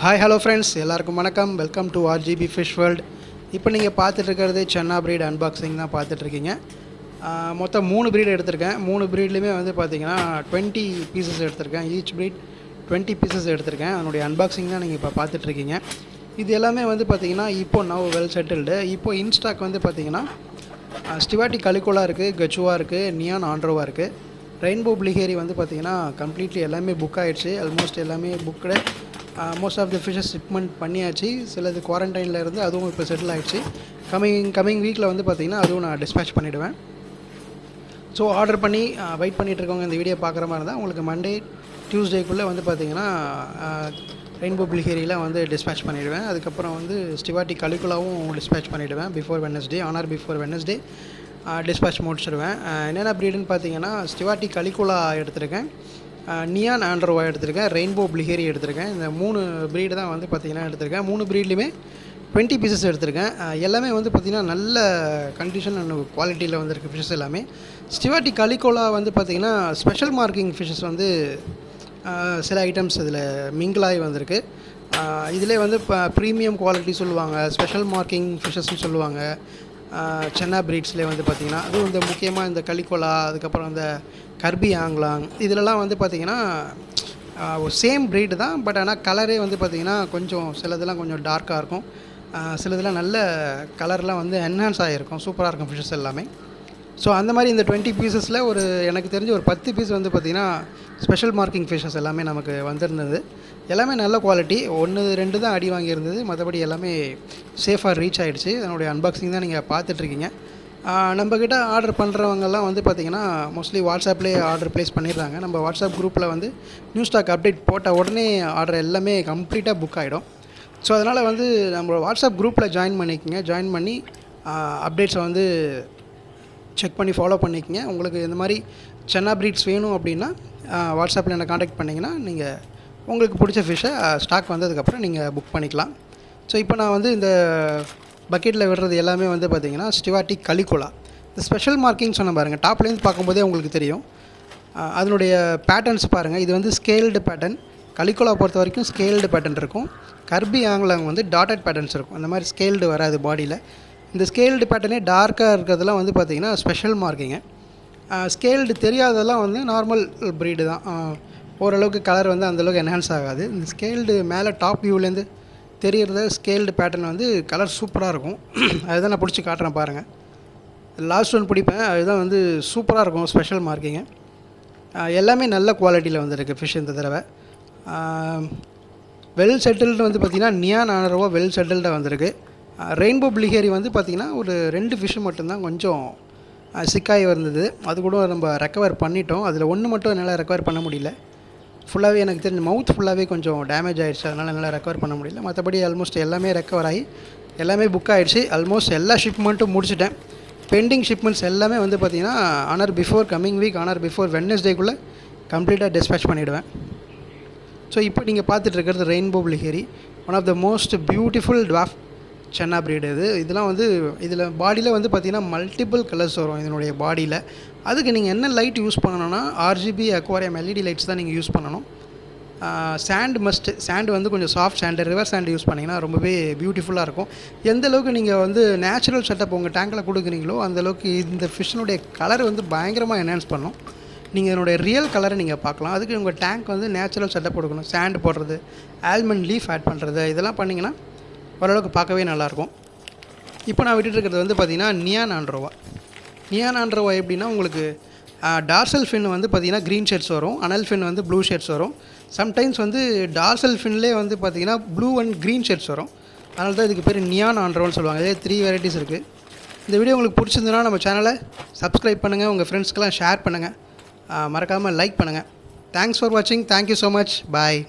Hi hello friends, எல்லாருக்கும் வணக்கம். Welcome to RGB fish world. இப்போ நீங்கள் பார்த்துட்ருக்கிறது சென்னா ப்ரீட் அன்பாக்சிங் தான் பார்த்துட்ருக்கீங்க. மொத்தம் 3 ப்ரீட் எடுத்திருக்கேன். 3 ப்ரீட்லேயுமே வந்து பார்த்திங்கன்னா 20 பீசஸ் எடுத்திருக்கேன். ஈச் ப்ரீட் 20 பீசஸ் எடுத்திருக்கேன். அதனுடைய அன்பாக்சிங் தான் நீங்கள் இப்போ பார்த்துட்ருக்கீங்க. இது எல்லாமே வந்து பார்த்திங்கன்னா இப்போது நவ் வெல் செட்டில்டு. இப்போது இன்ஸ்டாக் வந்து பார்த்திங்கன்னா ஸ்டிவாட்டி கலிகோலா இருக்குது, கச்சுவா இருக்குது, நியான் ஆண்ட்ரோவா இருக்குது. ரெயின்போ பிளிஹேரி வந்து பார்த்திங்கன்னா கம்ப்ளீட்லி எல்லாமே புக் ஆகிடுச்சு. ஆல்மோஸ்ட் எல்லாமே booked. Most of the fishes shipment பண்ணியாச்சு. சிலது குவாரண்டைனில் இருந்து அதுவும் இப்போ செட்டில் ஆகிடுச்சு. கம்மிங் வீக்கில் வந்து பார்த்திங்கன்னா அதுவும் நான் டிஸ்பேச் பண்ணிவிடுவேன். ஸோ ஆர்டர் பண்ணி வெயிட் பண்ணிகிட்ருக்கவங்க இந்த வீடியோ பார்க்குற மாதிரி இருந்தால் உங்களுக்கு மண்டே டியூஸ்டேக்குள்ளே வந்து பார்த்திங்கன்னா ரெயின்போ பிளிஹேரியெலாம் வந்து டிஸ்பேச் பண்ணிவிடுவேன். அதுக்கப்புறம் வந்து ஸ்டிவாட்டி கலிகுலாவும் டிஸ்பேச் பண்ணிவிடுவேன். பிஃபோர் வெனஸ்டே டிஸ்பேச் முடிச்சிடுவேன். என்னென்ன ப்ரீடுன்னு பார்த்தீங்கன்னா ஸ்டிவாட்டி கலிகுலா எடுத்திருக்கேன், நியான் ஆண்ட்ரோவா எடுத்திருக்கேன், ரெயின்போ பிளிஹேரி எடுத்திருக்கேன். இந்த 3 ப்ரீடு தான் வந்து பார்த்திங்கன்னா எடுத்திருக்கேன். 3 ப்ரீட்லேயுமே 20 பீசஸ் எடுத்திருக்கேன். எல்லாமே வந்து பார்த்திங்கன்னா நல்ல கண்டிஷன் அண்ட் குவாலிட்டியில் வந்துருக்கு ஃபிஷஸ் எல்லாமே. ஸ்டிவாட்டி கலிகோலா வந்து பார்த்திங்கன்னா ஸ்பெஷல் மார்க்கிங் ஃபிஷஸ் வந்து சில ஐட்டம்ஸ் இதில் மிங்கிளாகி வந்திருக்கு. இதிலே வந்து இப்போ ப்ரீமியம் குவாலிட்டி சொல்லுவாங்க, ஸ்பெஷல் மார்க்கிங் ஃபிஷஸ்ன்னு சொல்லுவாங்க. சென்னா ப்ரீட்ஸ்லேயே வந்து பார்த்திங்கன்னா அதுவும் இந்த முக்கியமாக இந்த கலிகோலா, அதுக்கப்புறம் இந்த கர்பி ஆங்லாங், இதிலலாம் வந்து பார்த்திங்கன்னா சேம் ப்ரீடு தான். பட் ஆனால் கலரே வந்து பார்த்திங்கன்னா கொஞ்சம் சிலதெல்லாம் கொஞ்சம் டார்க்காக இருக்கும், சிலதெல்லாம் நல்ல கலர்லாம் வந்து என்ஹான்ஸ் ஆகிருக்கும். சூப்பராக இருக்கும் ஃபிஷஸ் எல்லாமே. ஸோ அந்த மாதிரி இந்த 20 பீசஸில் எனக்கு தெரிஞ்ச ஒரு 10 பீஸ் வந்து பார்த்திங்கன்னா ஸ்பெஷல் மார்க்கிங் ஃபிஷஸ் எல்லாமே நமக்கு வந்திருந்தது. எல்லாமே நல்ல குவாலிட்டி. 1-2 தான் அடி வாங்கியிருந்தது, மற்றபடி எல்லாமே சேஃபாக ரீச் ஆகிடுச்சு. அதனுடைய அன்பாக்சிங் தான் நீங்கள் பார்த்துட்ருக்கீங்க. நம்மக்கிட்ட ஆர்டர் பண்ணுறவங்கெல்லாம் வந்து பார்த்திங்கன்னா மோஸ்ட்லி வாட்ஸ்அப்லேயே ஆர்டர் ப்ளேஸ் பண்ணிடுறாங்க. நம்ம வாட்ஸ்அப் குரூப்பில் வந்து நியூ ஸ்டாக் அப்டேட் போட்ட உடனே ஆர்டர் எல்லாமே கம்ப்ளீட்டாக புக் ஆகிடும். ஸோ அதனால் வந்து நம்ம வாட்ஸ்அப் குரூப்பில் ஜாயின் பண்ணிக்கோங்க. ஜாயின் பண்ணி அப்டேட்ஸை வந்து செக் பண்ணி ஃபாலோ பண்ணிக்கோங்க. உங்களுக்கு இந்த மாதிரி சென்னா ப்ரீட்ஸ் வேணும் அப்படின்னா வாட்ஸ்அப்பில் என்னை காண்டாக்ட் பண்ணிங்கன்னா நீங்கள் உங்களுக்கு பிடிச்ச ஃபிஷ்ஷை ஸ்டாக் வந்ததுக்கப்புறம் நீங்கள் புக் பண்ணிக்கலாம். ஸோ இப்போ நான் வந்து இந்த பக்கெட்டில் விடுறது எல்லாமே வந்து பார்த்திங்கன்னா ஸ்டிவாட்டி கலிகோலா. இந்த ஸ்பெஷல் மார்க்கிங் சொன்ன பாருங்கள், டாப்லேருந்து பார்க்கும்போதே உங்களுக்கு தெரியும். அதனுடைய பேட்டர்ன்ஸ் பாருங்கள். இது வந்து ஸ்கேல்டு பேட்டர்ன். கலிகோலா பொறுத்த வரைக்கும் ஸ்கேல்டு பேட்டர்ன் இருக்கும். கர்பி ஆங்லாங் வந்து டாட்டட் பேட்டர்ன்ஸ் இருக்கும். அந்த மாதிரி ஸ்கேல்டு வராது பாடியில். இந்த ஸ்கேல்டு பேட்டர்னே டார்க்காக இருக்கிறதுலாம் வந்து பார்த்திங்கன்னா ஸ்பெஷல் மார்க்கிங்கு. ஸ்கேல்டு தெரியாததெல்லாம் வந்து நார்மல் ப்ரீடு தான். ஓரளவுக்கு கலர் வந்து அந்தளவுக்கு என்ஹான்ஸ் ஆகாது. இந்த ஸ்கேல்டு மேலே டாப் வியூலேருந்து தெரிகிறத ஸ்கேல்டு பேட்டர்ன் வந்து கலர் சூப்பராக இருக்கும். அதுதான் நான் பிடிச்சி காட்டுறேன் பாருங்கள். லாஸ்ட் ஒன் பிடிப்பேன், அதுதான் வந்து சூப்பராக இருக்கும் ஸ்பெஷல் மார்க்கிங்கு. எல்லாமே நல்ல குவாலிட்டியில் வந்துருக்கு ஃபிஷ் இந்த தடவை. வெல் செட்டில்டு வந்து பார்த்திங்கன்னா நியான் ஆண்ட்ரோவா வெல் செட்டில்டாக வந்திருக்கு. ரெயின்போ பிளிஹேரி வந்து பார்த்திங்கன்னா ஒரு 2 ஃபிஷ்ஷு மட்டும்தான் கொஞ்சம் சிக்காகி வந்தது. அது கூட நம்ம ரெக்கவர் பண்ணிட்டோம். அதில் 1 மட்டும் என்னால் ரெக்கவர் பண்ண முடியல. ஃபுல்லாகவே எனக்கு தெரிஞ்ச மவுத் ஃபுல்லாகவே கொஞ்சம் டேமேஜ் ஆகிடுச்சு. அதனால் என்னால் ரெக்கவர் பண்ண முடியல. மற்றபடி ஆல்மோஸ்ட் எல்லாமே ரெக்கவர் ஆகி எல்லாமே புக் ஆகிடுச்சு. ஆல்மோஸ்ட் எல்லா ஷிப்மெண்ட்டும் முடிச்சிட்டேன். பெண்டிங் ஷிப்மெண்ட்ஸ் எல்லாமே வந்து பார்த்திங்கன்னா கம்மிங் வீக் பிஃபோர் வெட்னஸ்டேக்குள்ளே கம்ப்ளீட்டாக டிஸ்பேச் பண்ணிவிடுவேன். ஸோ இப்போ நீங்கள் பார்த்துட்ருக்கிறது ரெயின்போ பிளிஹேரி, one of the most beautiful dwarf channa breed. இதெல்லாம் வந்து இதில் பாடியில் வந்து பார்த்திங்கன்னா மல்டிபிள் கலர்ஸ் வரும் இதனுடைய பாடியில். அதுக்கு நீங்கள் என்ன லைட் யூஸ் பண்ணணும்னா ஆர்ஜிபி அக்வாரியம் எல்இடி லைட்ஸ் தான் நீங்கள் யூஸ் பண்ணணும். சாண்டு வந்து கொஞ்சம் soft sand, river sand use பண்ணிங்கன்னா ரொம்பவே பியூட்டிஃபுல்லாக இருக்கும். எந்த அளவுக்கு நீங்கள் வந்து நேச்சுரல் செட்டப் உங்கள் டேங்கில் கொடுக்குறீங்களோ அந்தளவுக்கு இந்த ஃபிஷ்னுடைய கலர் வந்து பயங்கரமாக என்ஹான்ஸ் பண்ணும். நீங்கள் இதனுடைய ரியல் கலரை நீங்கள் பார்க்கலாம். அதுக்கு உங்கள் டேங்க் வந்து நேச்சுரல் செட்டப் கொடுக்கணும். சாண்டு போடுறது, ஆல்மண்ட் லீஃப் ஆட் பண்ணுறது, இதெல்லாம் பண்ணிங்கன்னா ஓரளவுக்கு பார்க்கவே நல்லாயிருக்கும். இப்போ நான் விட்டுட்டுருக்கிறது வந்து பார்த்திங்கன்னா நியான் ஆண்ட்ரோவா எப்படின்னா உங்களுக்கு டார்சல் ஃபின் வந்து பார்த்திங்கன்னா க்ரீன் ஷேட்ஸ் வரும், அனல் ஃபின் வந்து ப்ளூ ஷேட்ஸ் வரும். சம்டைம்ஸ் வந்து டார்சல் ஃபின்லேயே வந்து பார்த்திங்கன்னா ப்ளூ அண்ட் க்ரீன் ஷேட்ஸ் வரும். அதனால தான் இதுக்கு பேர் நியான் ஆண்ட்ரோன்னு சொல்லுவாங்க. இதே 3 வெரைட்டிஸ் இருக்குது. இந்த வீடியோ உங்களுக்கு பிடிச்சிருந்ததுன்னா நம்ம சேனலை சப்ஸ்கிரைப் பண்ணுங்கள், உங்கள் ஃப்ரெண்ட்ஸ்க்கெலாம் ஷேர் பண்ணுங்கள், மறக்காமல் லைக் பண்ணுங்கள். தேங்க்ஸ் ஃபார் வாட்சிங். Thank you so much. பாய்.